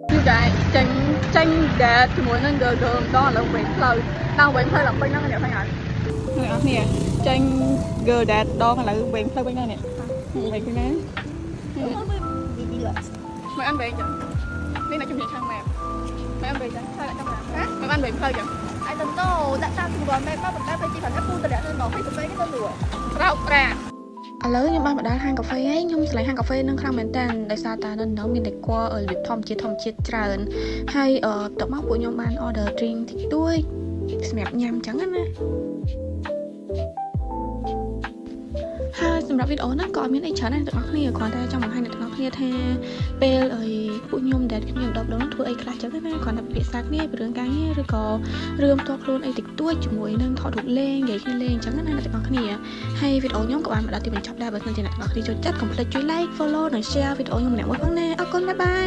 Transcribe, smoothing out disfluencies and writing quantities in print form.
như vậy tranh đẹp thì muốn nên gờ đó là quên lời đang quên hơi là quên nó đẹp hay ngại nè tranh gờ đẹp đó là quên hơi quên nè vậy cái này mày ăn về chưa đây là trong nhà sang mẹ mày ăn về chưa sao lại trong nhà mày ăn về hơi chưa I don't know tại sao thì bọn mẹ có một cái phải chỉ cần Apple từ đã nên nó phải từ cái tên rồi rau ra ឥឡូវខ្ញុំបានមកដល់ហាងកាហ្វេហើយខ្ញុំឆ្លៃហាងកាហ្វេនឹងខ្លាំងមែនតើដោយសារតែនៅមានតែគួររបៀបធម្មជាតិច្រើនហើយតមកពួកខ្ញុំបាន order drink តិចតួចសម្រាប់ញ៉ាំអញ្ចឹងណាហើយសម្រាប់វីដេអូហ្នឹងក៏អត់មានអីច្រើនដែរអ្នកទាំងអស់គ្នាគ្រាន់តែចង់បង្ហាញអ្នកទាំងអស់គ្នាថាពេលពួកខ្ញុំដែលខ្ញុំដប់ដងធ្វើអីខ្លះចឹងណាគ្រាន់តែពិភាក្សាគ្នាពីរឿងការងារឬក៏រឿងផ្ទាល់ខ្លួនអីតិចតួចជាមួយនឹងថតរូបលេងនិយាយគ្នាលេងអញ្ចឹងណាអ្នកទាំងអស់គ្នាហើយវីដេអូខ្ញុំក៏បានមកដល់ទីបញ្ចប់ដែរបើសិនជាអ្នកទាំងអស់គ្នាចូលចិត្តកុំភ្លេចជួយ like follow និង share វីដេអូខ្ញុំម្នាក់មួយផងណាអរគុណបាយបាយ